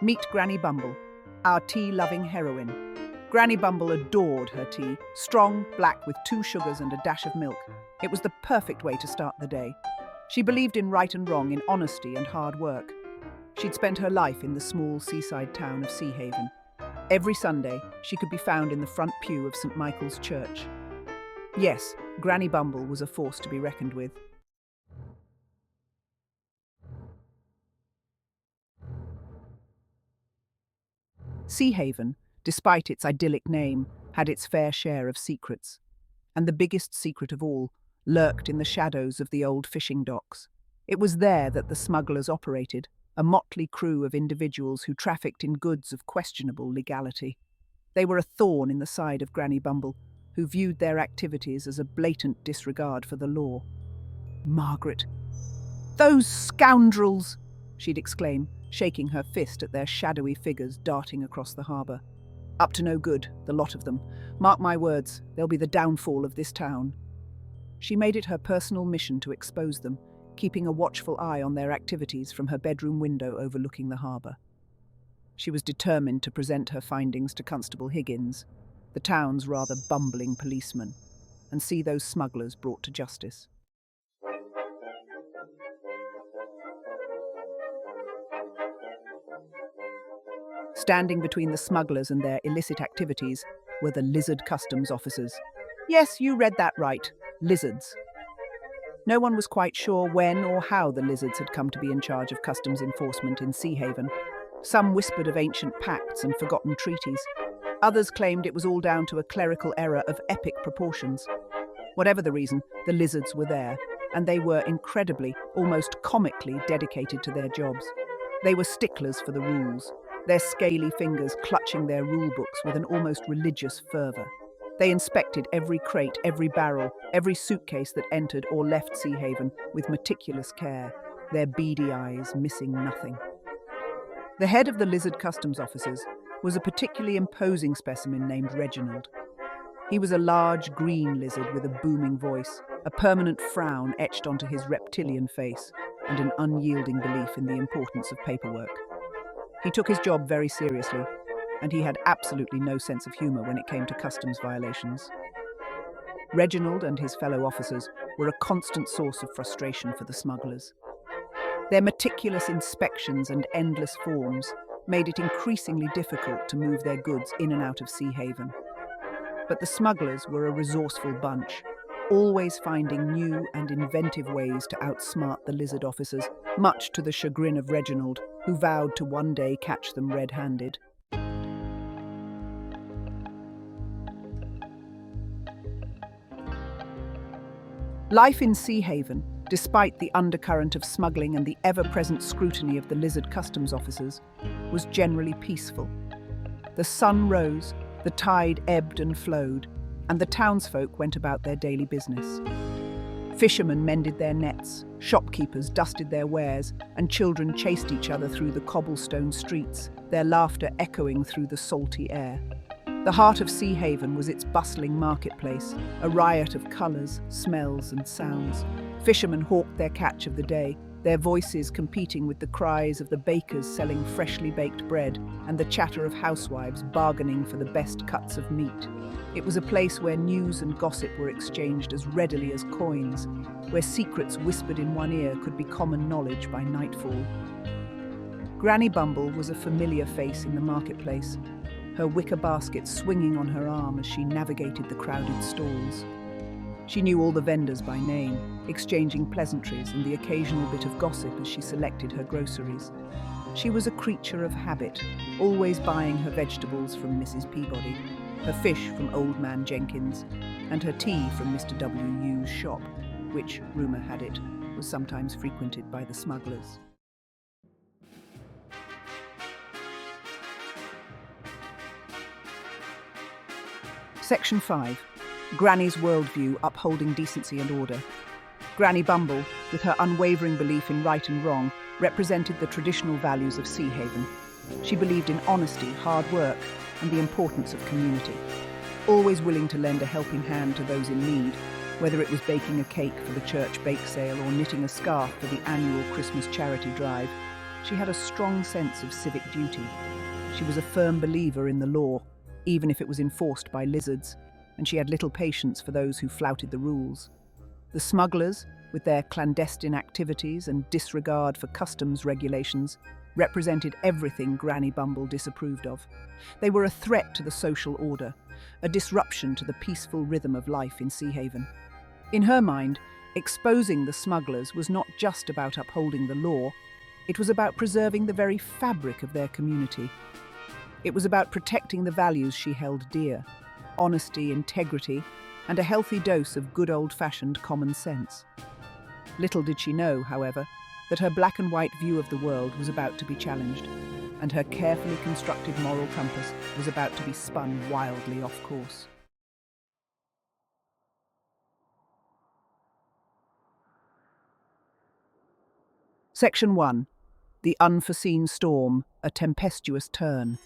Meet Granny Bumble, our tea-loving heroine. Granny Bumble adored her tea, strong, black with 2 sugars and a dash of milk. It was the perfect way to start the day. She believed in right and wrong, in honesty and hard work. She'd spent her life in the small seaside town of Seahaven. Every Sunday, she could be found in the front pew of St. Michael's Church. Yes, Granny Bumble was a force to be reckoned with. Seahaven, despite its idyllic name, had its fair share of secrets. And the biggest secret of all lurked in the shadows of the old fishing docks. It was there that the smugglers operated, a motley crew of individuals who trafficked in goods of questionable legality. They were a thorn in the side of Granny Bumble, who viewed their activities as a blatant disregard for the law. Margaret! Those scoundrels! She'd exclaim, shaking her fist at their shadowy figures darting across the harbour. Up to no good, the lot of them. Mark my words, they'll be the downfall of this town. She made it her personal mission to expose them, keeping a watchful eye on their activities from her bedroom window overlooking the harbour. She was determined to present her findings to Constable Higgins, the town's rather bumbling policeman, and see those smugglers brought to justice. Standing between the smugglers and their illicit activities were the lizard customs officers. Yes, you read that right, lizards. No one was quite sure when or how the lizards had come to be in charge of customs enforcement in Seahaven. Some whispered of ancient pacts and forgotten treaties. Others claimed it was all down to a clerical error of epic proportions. Whatever the reason, the lizards were there, and they were incredibly, almost comically dedicated to their jobs. They were sticklers for the rules, their scaly fingers clutching their rule books with an almost religious fervour. They inspected every crate, every barrel, every suitcase that entered or left Seahaven with meticulous care, their beady eyes missing nothing. The head of the lizard customs officers was a particularly imposing specimen named Reginald. He was a large green lizard with a booming voice, a permanent frown etched onto his reptilian face, and an unyielding belief in the importance of paperwork. He took his job very seriously, and he had absolutely no sense of humour when it came to customs violations. Reginald and his fellow officers were a constant source of frustration for the smugglers. Their meticulous inspections and endless forms made it increasingly difficult to move their goods in and out of Seahaven. But the smugglers were a resourceful bunch, always finding new and inventive ways to outsmart the lizard officers, much to the chagrin of Reginald, who vowed to one day catch them red-handed. Life in Seahaven, despite the undercurrent of smuggling and the ever-present scrutiny of the lizard customs officers, was generally peaceful. The sun rose, the tide ebbed and flowed, and the townsfolk went about their daily business. Fishermen mended their nets, shopkeepers dusted their wares, and children chased each other through the cobblestone streets, their laughter echoing through the salty air. The heart of Seahaven was its bustling marketplace, a riot of colours, smells and sounds. Fishermen hawked their catch of the day, their voices competing with the cries of the bakers selling freshly baked bread and the chatter of housewives bargaining for the best cuts of meat. It was a place where news and gossip were exchanged as readily as coins, where secrets whispered in one ear could be common knowledge by nightfall. Granny Bumble was a familiar face in the marketplace, her wicker basket swinging on her arm as she navigated the crowded stalls. She knew all the vendors by name, exchanging pleasantries and the occasional bit of gossip as she selected her groceries. She was a creature of habit, always buying her vegetables from Mrs. Peabody, her fish from Old Man Jenkins, and her tea from Mr. W.U.'s shop, which, rumour had it, was sometimes frequented by the smugglers. Section 5. Granny's worldview upholding decency and order. Granny Bumble, with her unwavering belief in right and wrong, represented the traditional values of Seahaven. She believed in honesty, hard work, and the importance of community. Always willing to lend a helping hand to those in need, whether it was baking a cake for the church bake sale or knitting a scarf for the annual Christmas charity drive, She had a strong sense of civic duty. She was a firm believer in the law, even if it was enforced by lizards, and she had little patience for those who flouted the rules. The smugglers, with their clandestine activities and disregard for customs regulations, represented everything Granny Bumble disapproved of. They were a threat to the social order, a disruption to the peaceful rhythm of life in Sea Haven. In her mind, exposing the smugglers was not just about upholding the law, it was about preserving the very fabric of their community. It was about protecting the values she held dear: honesty, integrity, and a healthy dose of good old-fashioned common sense. Little did she know, however, that her black and white view of the world was about to be challenged, and her carefully constructed moral compass was about to be spun wildly off course. Section 1. The Unforeseen Storm, a Tempestuous Turn.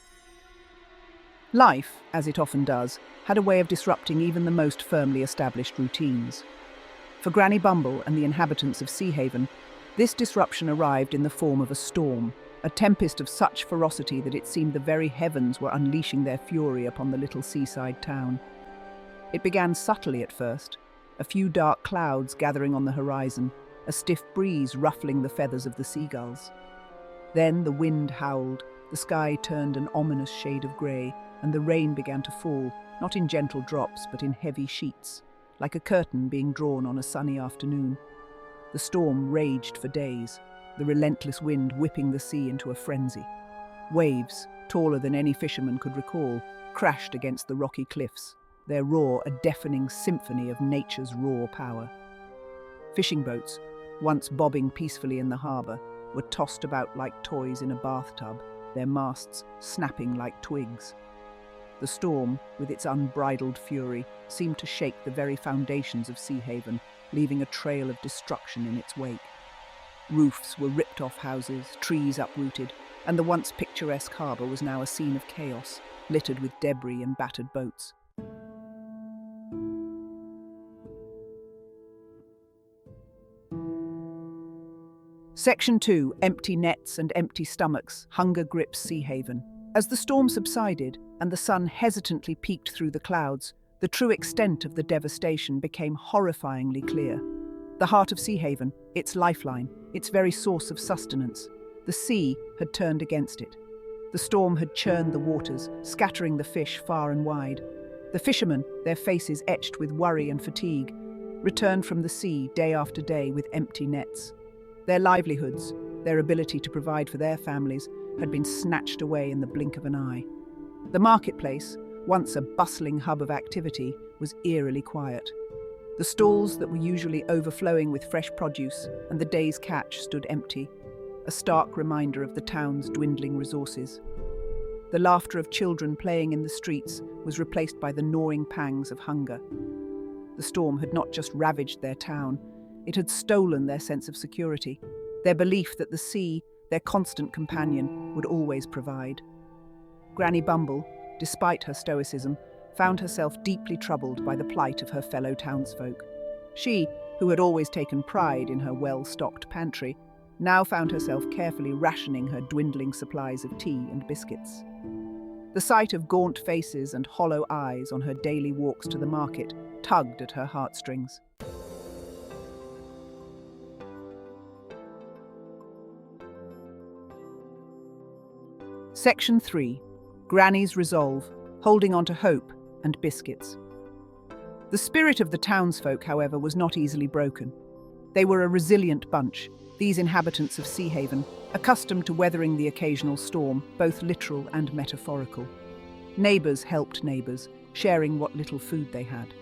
Life, as it often does, had a way of disrupting even the most firmly established routines. For Granny Bumble and the inhabitants of Sea Haven, this disruption arrived in the form of a storm, a tempest of such ferocity that it seemed the very heavens were unleashing their fury upon the little seaside town. It began subtly at first, a few dark clouds gathering on the horizon, a stiff breeze ruffling the feathers of the seagulls. Then the wind howled, the sky turned an ominous shade of grey, and the rain began to fall, not in gentle drops but in heavy sheets, like a curtain being drawn on a sunny afternoon. The storm raged for days, the relentless wind whipping the sea into a frenzy. Waves, taller than any fisherman could recall, crashed against the rocky cliffs, their roar a deafening symphony of nature's raw power. Fishing boats, once bobbing peacefully in the harbour, were tossed about like toys in a bathtub, their masts snapping like twigs. The storm, with its unbridled fury, seemed to shake the very foundations of Sea Haven, leaving a trail of destruction in its wake. Roofs were ripped off houses, trees uprooted, and the once picturesque harbour was now a scene of chaos, littered with debris and battered boats. Section 2. Empty nets and empty stomachs. Hunger grips Sea Haven. As the storm subsided and the sun hesitantly peeked through the clouds, the true extent of the devastation became horrifyingly clear. The heart of Sea Haven, its lifeline, its very source of sustenance, the sea had turned against it. The storm had churned the waters, scattering the fish far and wide. The fishermen, their faces etched with worry and fatigue, returned from the sea day after day with empty nets. Their livelihoods, their ability to provide for their families, had been snatched away in the blink of an eye. The marketplace, once a bustling hub of activity, was eerily quiet. The stalls that were usually overflowing with fresh produce and the day's catch stood empty, a stark reminder of the town's dwindling resources. The laughter of children playing in the streets was replaced by the gnawing pangs of hunger. The storm had not just ravaged their town, it had stolen their sense of security, their belief that the sea, their constant companion, would always provide. Granny Bumble, despite her stoicism, found herself deeply troubled by the plight of her fellow townsfolk. She, who had always taken pride in her well-stocked pantry, now found herself carefully rationing her dwindling supplies of tea and biscuits. The sight of gaunt faces and hollow eyes on her daily walks to the market tugged at her heartstrings. Section 3. Granny's Resolve, Holding on to Hope and Biscuits. The spirit of the townsfolk, however, was not easily broken. They were a resilient bunch, these inhabitants of Sea Haven, accustomed to weathering the occasional storm, both literal and metaphorical. Neighbours helped neighbours, sharing what little food they had.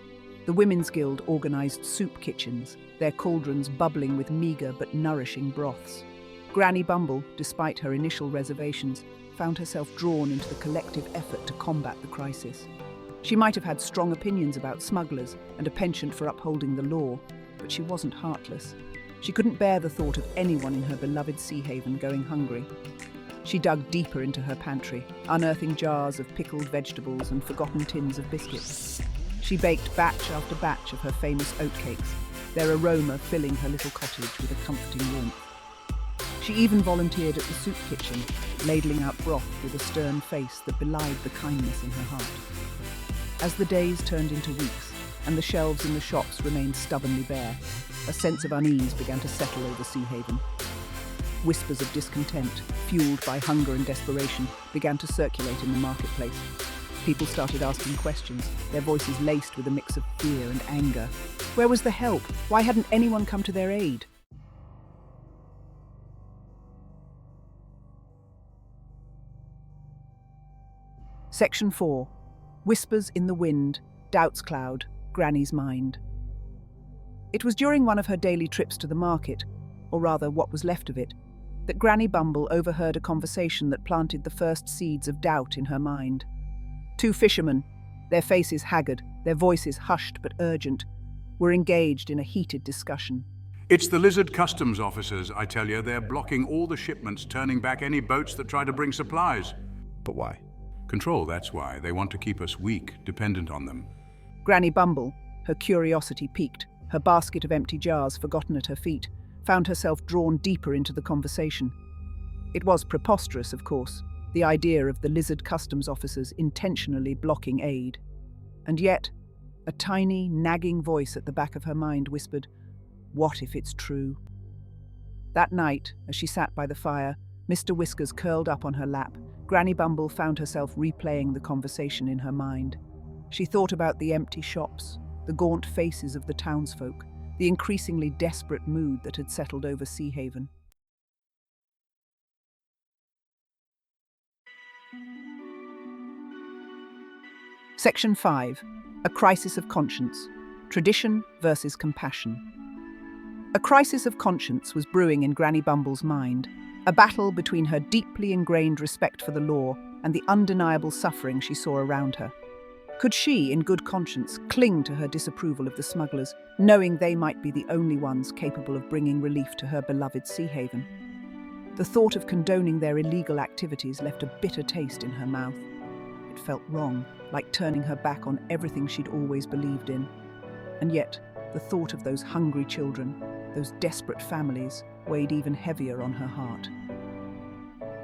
The Women's Guild organised soup kitchens, their cauldrons bubbling with meagre but nourishing broths. Granny Bumble, despite her initial reservations, found herself drawn into the collective effort to combat the crisis. She might have had strong opinions about smugglers and a penchant for upholding the law, but she wasn't heartless. She couldn't bear the thought of anyone in her beloved Sea Haven going hungry. She dug deeper into her pantry, unearthing jars of pickled vegetables and forgotten tins of biscuits. She baked batch after batch of her famous oatcakes, their aroma filling her little cottage with a comforting warmth. She even volunteered at the soup kitchen, ladling out broth with a stern face that belied the kindness in her heart. As the days turned into weeks, and the shelves in the shops remained stubbornly bare, a sense of unease began to settle over Seahaven. Whispers of discontent, fueled by hunger and desperation, began to circulate in the marketplace. People started asking questions, their voices laced with a mix of fear and anger. Where was the help? Why hadn't anyone come to their aid? Section 4. Whispers in the wind, doubts cloud, Granny's mind. It was during one of her daily trips to the market, or rather what was left of it, that Granny Bumble overheard a conversation that planted the first seeds of doubt in her mind. Two fishermen, their faces haggard, their voices hushed but urgent, were engaged in a heated discussion. It's the lizard customs officers, I tell you. They're blocking all the shipments, turning back any boats that try to bring supplies. But why? Control, that's why. They want to keep us weak, dependent on them. Granny Bumble, her curiosity piqued, her basket of empty jars forgotten at her feet, found herself drawn deeper into the conversation. It was preposterous, of course, the idea of the lizard customs officers intentionally blocking aid. And yet, a tiny, nagging voice at the back of her mind whispered, "What if it's true?" That night, as she sat by the fire, Mr. Whiskers curled up on her lap, Granny Bumble found herself replaying the conversation in her mind. She thought about the empty shops, the gaunt faces of the townsfolk, the increasingly desperate mood that had settled over Seahaven. Section 5. A crisis of conscience. Tradition versus compassion. A crisis of conscience was brewing in Granny Bumble's mind, a battle between her deeply ingrained respect for the law and the undeniable suffering she saw around her. Could she, in good conscience, cling to her disapproval of the smugglers, knowing they might be the only ones capable of bringing relief to her beloved Seahaven? The thought of condoning their illegal activities left a bitter taste in her mouth. It felt wrong, like turning her back on everything she'd always believed in. And yet, the thought of those hungry children, those desperate families, weighed even heavier on her heart.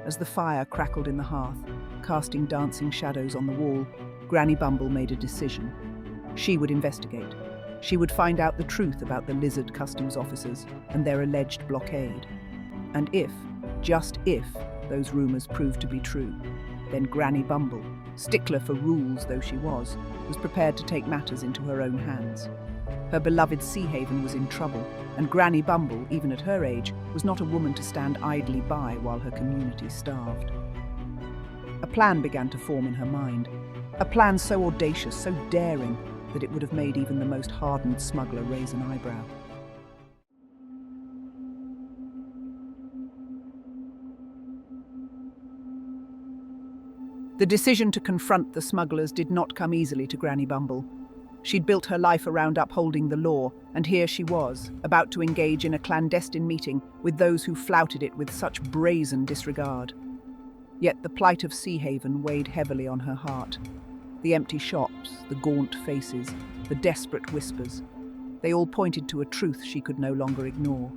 As the fire crackled in the hearth, casting dancing shadows on the wall, Granny Bumble made a decision. She would investigate. She would find out the truth about the lizard customs officers and their alleged blockade. And if, just if, those rumours proved to be true, then Granny Bumble, stickler for rules though she was prepared to take matters into her own hands. Her beloved Seahaven was in trouble, and Granny Bumble, even at her age, was not a woman to stand idly by while her community starved. A plan began to form in her mind, a plan so audacious, so daring, that it would have made even the most hardened smuggler raise an eyebrow. The decision to confront the smugglers did not come easily to Granny Bumble. She'd built her life around upholding the law, and here she was, about to engage in a clandestine meeting with those who flouted it with such brazen disregard. Yet the plight of Seahaven weighed heavily on her heart. The empty shops, the gaunt faces, the desperate whispers, they all pointed to a truth she could no longer ignore.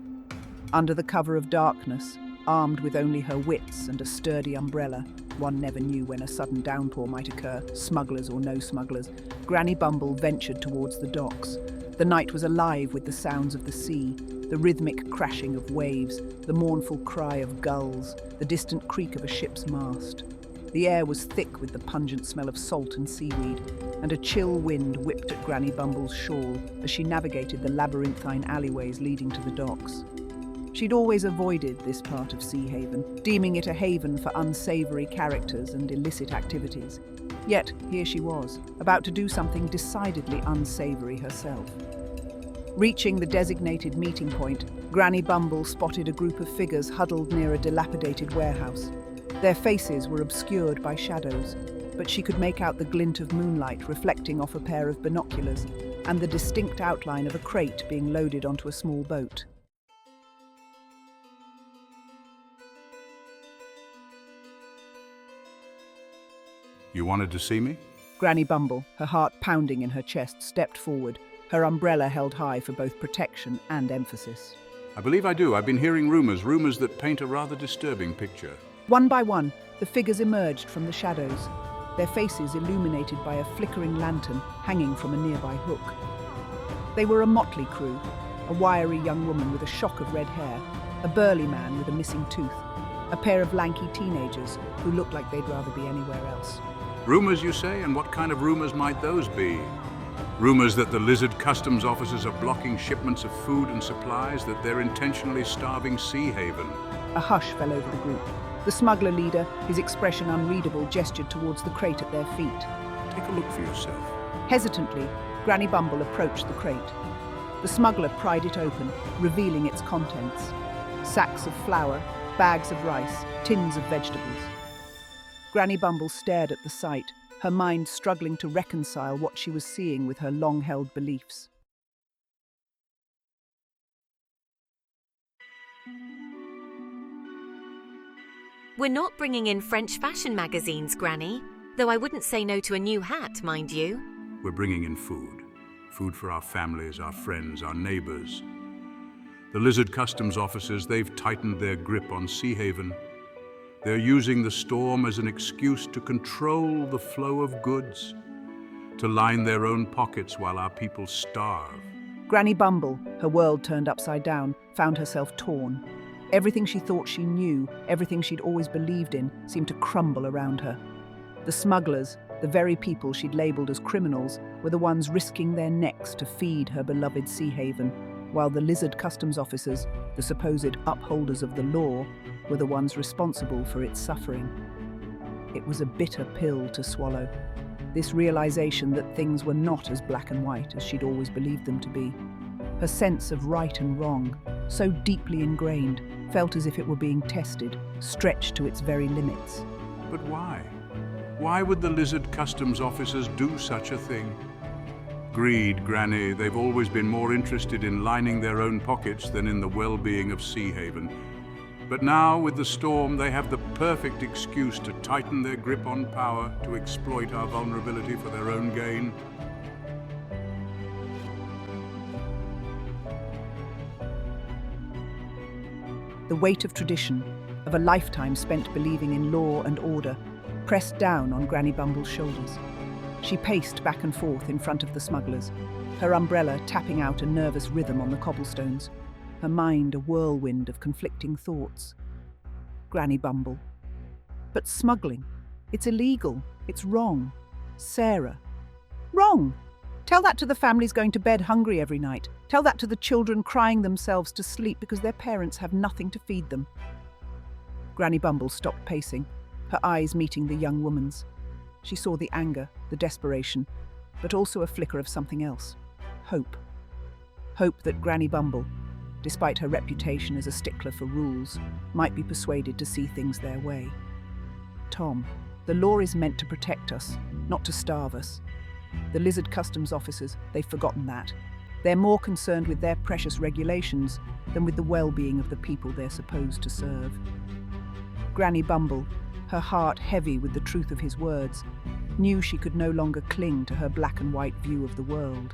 Under the cover of darkness, armed with only her wits and a sturdy umbrella, one never knew when a sudden downpour might occur, smugglers or no smugglers, Granny Bumble ventured towards the docks. The night was alive with the sounds of the sea, the rhythmic crashing of waves, the mournful cry of gulls, the distant creak of a ship's mast. The air was thick with the pungent smell of salt and seaweed, and a chill wind whipped at Granny Bumble's shawl as she navigated the labyrinthine alleyways leading to the docks. She'd always avoided this part of Seahaven, deeming it a haven for unsavoury characters and illicit activities. Yet, here she was, about to do something decidedly unsavoury herself. Reaching the designated meeting point, Granny Bumble spotted a group of figures huddled near a dilapidated warehouse. Their faces were obscured by shadows, but she could make out the glint of moonlight reflecting off a pair of binoculars and the distinct outline of a crate being loaded onto a small boat. You wanted to see me? Granny Bumble, her heart pounding in her chest, stepped forward, her umbrella held high for both protection and emphasis. I believe I do. I've been hearing rumors that paint a rather disturbing picture. One by one, the figures emerged from the shadows, their faces illuminated by a flickering lantern hanging from a nearby hook. They were a motley crew, a wiry young woman with a shock of red hair, a burly man with a missing tooth, a pair of lanky teenagers who looked like they'd rather be anywhere else. Rumors, you say? And what kind of rumors might those be? Rumors that the lizard customs officers are blocking shipments of food and supplies, that they're intentionally starving Sea Haven. A hush fell over the group. The smuggler leader, his expression unreadable, gestured towards the crate at their feet. Take a look for yourself. Hesitantly, Granny Bumble approached the crate. The smuggler pried it open, revealing its contents. Sacks of flour, bags of rice, tins of vegetables. Granny Bumble stared at the sight, her mind struggling to reconcile what she was seeing with her long-held beliefs. We're not bringing in French fashion magazines, Granny. Though I wouldn't say no to a new hat, mind you. We're bringing in food. Food for our families, our friends, our neighbors. The lizard customs officers, they've tightened their grip on Sea Haven. They're using the storm as an excuse to control the flow of goods, to line their own pockets while our people starve. Granny Bumble, her world turned upside down, found herself torn. Everything she thought she knew, everything she'd always believed in, seemed to crumble around her. The smugglers, the very people she'd labelled as criminals, were the ones risking their necks to feed her beloved Sea Haven, while the lizard customs officers, the supposed upholders of the law, were the ones responsible for its suffering. It was a bitter pill to swallow, this realization that things were not as black and white as she'd always believed them to be. Her sense of right and wrong, so deeply ingrained, felt as if it were being tested, stretched to its very limits. But why? Why would the lizard customs officers do such a thing? Greed, Granny. They've always been more interested in lining their own pockets than in the well-being of Sea Haven. But now, with the storm, they have the perfect excuse to tighten their grip on power, to exploit our vulnerability for their own gain. The weight of tradition, of a lifetime spent believing in law and order, pressed down on Granny Bumble's shoulders. She paced back and forth in front of the smugglers, her umbrella tapping out a nervous rhythm on the cobblestones, her mind a whirlwind of conflicting thoughts. Granny Bumble. But smuggling, it's illegal, it's wrong. Sarah. Wrong! Tell that to the families going to bed hungry every night. Tell that to the children crying themselves to sleep because their parents have nothing to feed them. Granny Bumble stopped pacing, her eyes meeting the young woman's. She saw the anger, the desperation, but also a flicker of something else. Hope. Hope that Granny Bumble, despite her reputation as a stickler for rules, might be persuaded to see things their way. Tom, the law is meant to protect us, not to starve us. The lizard customs officers, they've forgotten that. They're more concerned with their precious regulations than with the well-being of the people they're supposed to serve. Granny Bumble, her heart heavy with the truth of his words, knew she could no longer cling to her black and white view of the world.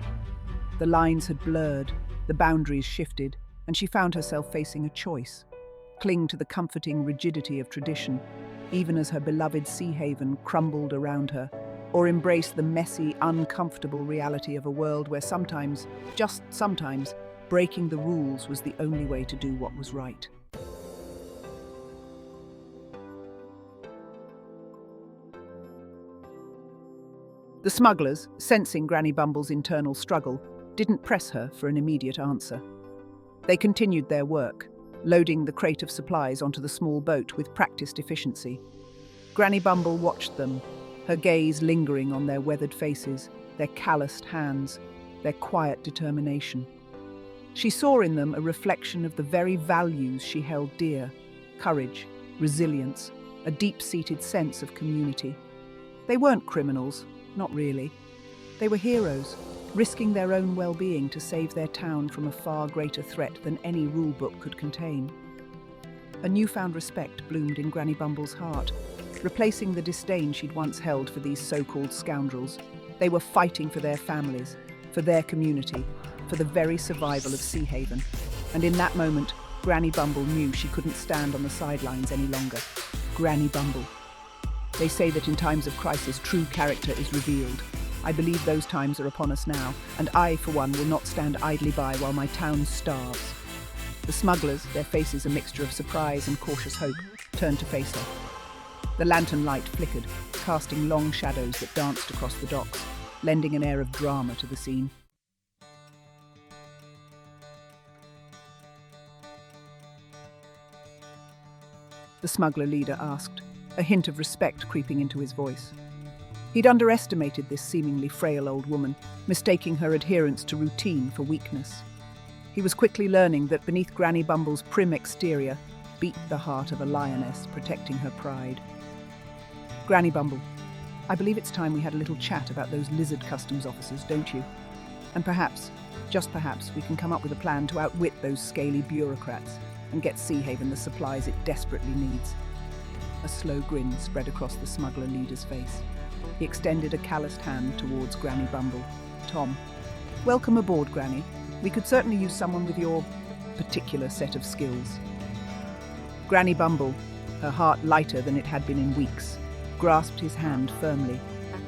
The lines had blurred, the boundaries shifted, and she found herself facing a choice. Cling to the comforting rigidity of tradition, even as her beloved Sea Haven crumbled around her, or embrace the messy, uncomfortable reality of a world where sometimes, just sometimes, breaking the rules was the only way to do what was right. The smugglers, sensing Granny Bumble's internal struggle, didn't press her for an immediate answer. They continued their work, loading the crate of supplies onto the small boat with practiced efficiency. Granny Bumble watched them, her gaze lingering on their weathered faces, their calloused hands, their quiet determination. She saw in them a reflection of the very values she held dear: courage, resilience, a deep-seated sense of community. They weren't criminals, not really. They were heroes, risking their own well-being to save their town from a far greater threat than any rulebook could contain. A newfound respect bloomed in Granny Bumble's heart, replacing the disdain she'd once held for these so-called scoundrels. They were fighting for their families, for their community, for the very survival of Sea Haven. And in that moment, Granny Bumble knew she couldn't stand on the sidelines any longer. Granny Bumble. They say that in times of crisis, true character is revealed. I believe those times are upon us now, and I, for one, will not stand idly by while my town starves. The smugglers, their faces a mixture of surprise and cautious hope, turned to face her. The lantern light flickered, casting long shadows that danced across the docks, lending an air of drama to the scene. The smuggler leader asked, a hint of respect creeping into his voice. He'd underestimated this seemingly frail old woman, mistaking her adherence to routine for weakness. He was quickly learning that beneath Granny Bumble's prim exterior beat the heart of a lioness protecting her pride. Granny Bumble, I believe it's time we had a little chat about those lizard customs officers, don't you? And perhaps, just perhaps, we can come up with a plan to outwit those scaly bureaucrats and get Sea Haven the supplies it desperately needs. A slow grin spread across the smuggler leader's face. He extended a calloused hand towards Granny Bumble. Tom, welcome aboard, Granny. We could certainly use someone with your particular set of skills. Granny Bumble, her heart lighter than it had been in weeks, grasped his hand firmly,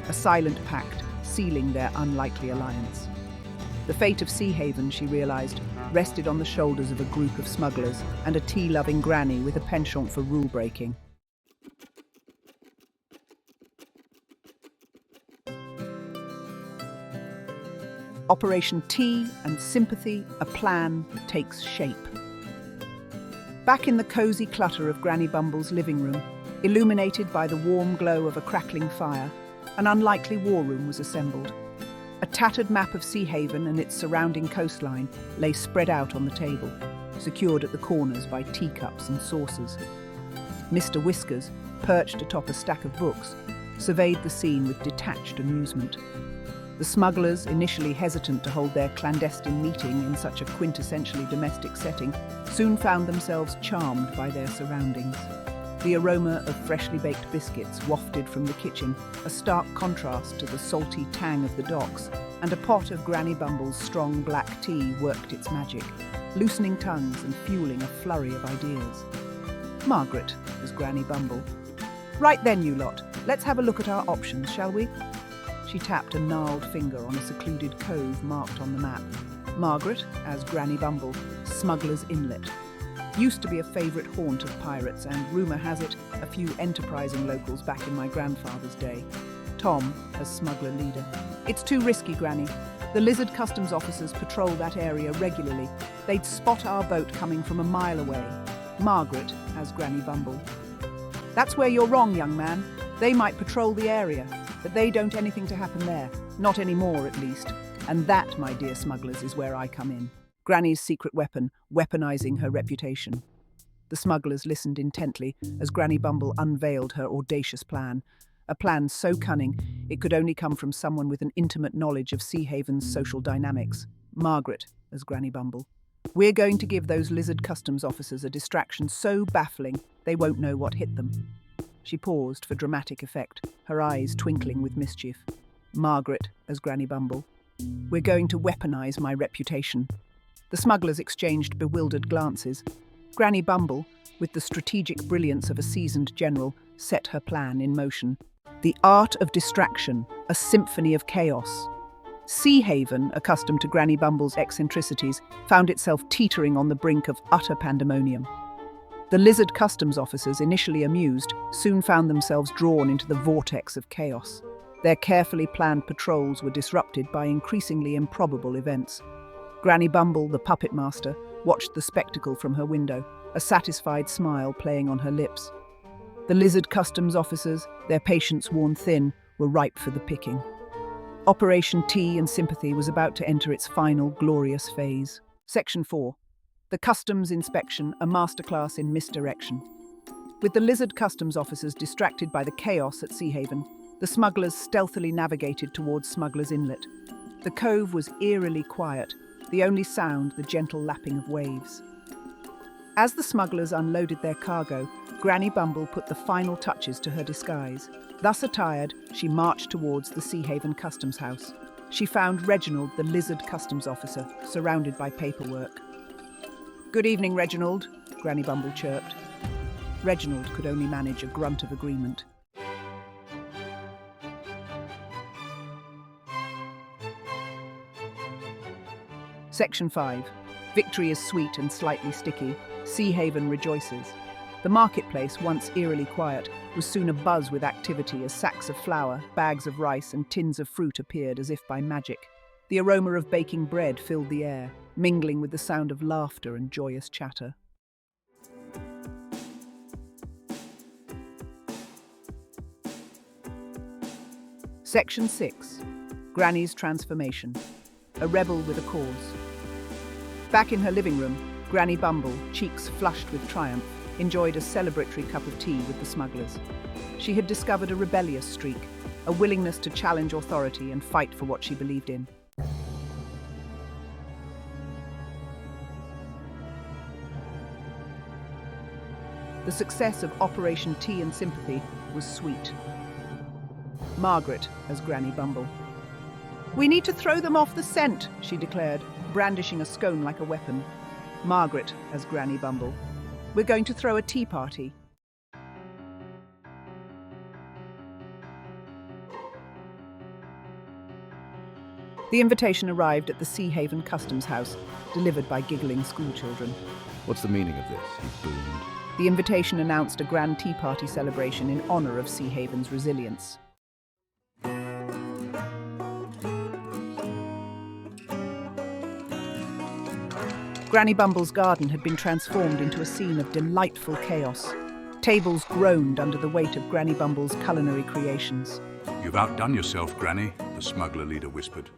a silent pact sealing their unlikely alliance. The fate of Sea Haven, she realized, rested on the shoulders of a group of smugglers and a tea-loving granny with a penchant for rule-breaking. Operation Tea and Sympathy, a plan takes shape. Back in the cosy clutter of Granny Bumble's living room, illuminated by the warm glow of a crackling fire, an unlikely war room was assembled. A tattered map of Sea Haven and its surrounding coastline lay spread out on the table, secured at the corners by teacups and saucers. Mr. Whiskers, perched atop a stack of books, surveyed the scene with detached amusement. The smugglers, initially hesitant to hold their clandestine meeting in such a quintessentially domestic setting, soon found themselves charmed by their surroundings. The aroma of freshly baked biscuits wafted from the kitchen, a stark contrast to the salty tang of the docks, and a pot of Granny Bumble's strong black tea worked its magic, loosening tongues and fueling a flurry of ideas. Margaret was Granny Bumble. Right then, you lot, let's have a look at our options, shall we? She tapped a gnarled finger on a secluded cove marked on the map. Margaret, as Granny Bumble, Smugglers Inlet. Used to be a favourite haunt of pirates and, rumour has it, a few enterprising locals back in my grandfather's day. Tom, as smuggler leader. It's too risky, Granny. The lizard customs officers patrol that area regularly. They'd spot our boat coming from a mile away. Margaret, as Granny Bumble. That's where you're wrong, young man. They might patrol the area, but they don't anything to happen there. Not anymore, at least. And that, my dear smugglers, is where I come in. Granny's secret weapon, weaponizing her reputation. The smugglers listened intently as Granny Bumble unveiled her audacious plan. A plan so cunning, it could only come from someone with an intimate knowledge of Sea Haven's social dynamics. Margaret, as Granny Bumble. We're going to give those lizard customs officers a distraction so baffling they won't know what hit them. She paused for dramatic effect, her eyes twinkling with mischief. Margaret, as Granny Bumble. We're going to weaponize my reputation. The smugglers exchanged bewildered glances. Granny Bumble, with the strategic brilliance of a seasoned general, set her plan in motion. The art of distraction, a symphony of chaos. Sea Haven, accustomed to Granny Bumble's eccentricities, found itself teetering on the brink of utter pandemonium. The lizard customs officers, initially amused, soon found themselves drawn into the vortex of chaos. Their carefully planned patrols were disrupted by increasingly improbable events. Granny Bumble, the puppet master, watched the spectacle from her window, a satisfied smile playing on her lips. The lizard customs officers, their patience worn thin, were ripe for the picking. Operation Tea and Sympathy was about to enter its final glorious phase. Section 4. The Customs Inspection, a masterclass in misdirection. With the lizard customs officers distracted by the chaos at Sea Haven, the smugglers stealthily navigated towards Smugglers Inlet. The cove was eerily quiet, the only sound the gentle lapping of waves. As the smugglers unloaded their cargo, Granny Bumble put the final touches to her disguise. Thus attired, she marched towards the Sea Haven Customs House. She found Reginald, the lizard customs officer, surrounded by paperwork. Good evening, Reginald, Granny Bumble chirped. Reginald could only manage a grunt of agreement. Section 5. Victory is sweet and slightly sticky. Sea Haven rejoices. The marketplace, once eerily quiet, was soon abuzz with activity as sacks of flour, bags of rice and tins of fruit appeared as if by magic. The aroma of baking bread filled the air, mingling with the sound of laughter and joyous chatter. Section 6. Granny's transformation. A rebel with a cause. Back in her living room, Granny Bumble, cheeks flushed with triumph, enjoyed a celebratory cup of tea with the smugglers. She had discovered a rebellious streak, a willingness to challenge authority and fight for what she believed in. The success of Operation Tea and Sympathy was sweet. Margaret as Granny Bumble. "We need to throw them off the scent," she declared, brandishing a scone like a weapon. Margaret as Granny Bumble. "We're going to throw a tea party." The invitation arrived at the Sea Haven Customs House, delivered by giggling schoolchildren. What's the meaning of this? He boomed. The invitation announced a grand tea party celebration in honor of Sea Haven's resilience. Granny Bumble's garden had been transformed into a scene of delightful chaos. Tables groaned under the weight of Granny Bumble's culinary creations. "You've outdone yourself, Granny," the smuggler leader whispered.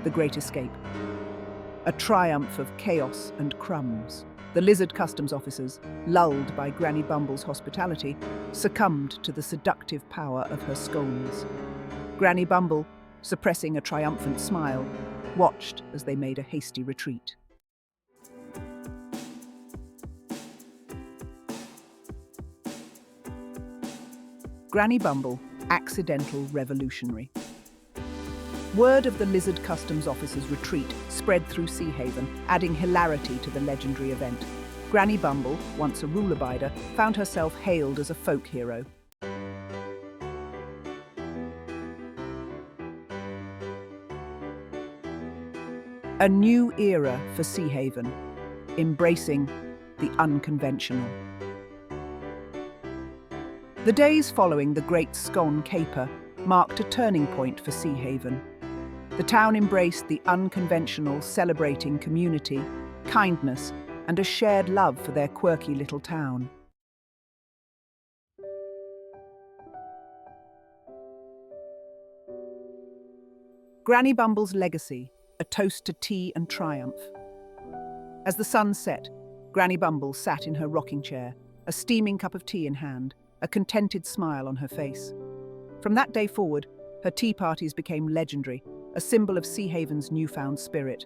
The Great Escape. A triumph of chaos and crumbs. The lizard customs officers, lulled by Granny Bumble's hospitality, succumbed to the seductive power of her scones. Granny Bumble, suppressing a triumphant smile, watched as they made a hasty retreat. Granny Bumble, accidental revolutionary. Word of the lizard customs officers' retreat spread through Sea Haven, adding hilarity to the legendary event. Granny Bumble, once a rule-abider, found herself hailed as a folk hero. A new era for Sea Haven, embracing the unconventional. The days following the Great Scone Caper marked a turning point for Sea Haven. The town embraced the unconventional, celebrating community, kindness, and a shared love for their quirky little town. Granny Bumble's legacy, a toast to tea and triumph. As the sun set, Granny Bumble sat in her rocking chair, a steaming cup of tea in hand, a contented smile on her face. From that day forward, her tea parties became legendary, a symbol of Sea Haven's newfound spirit.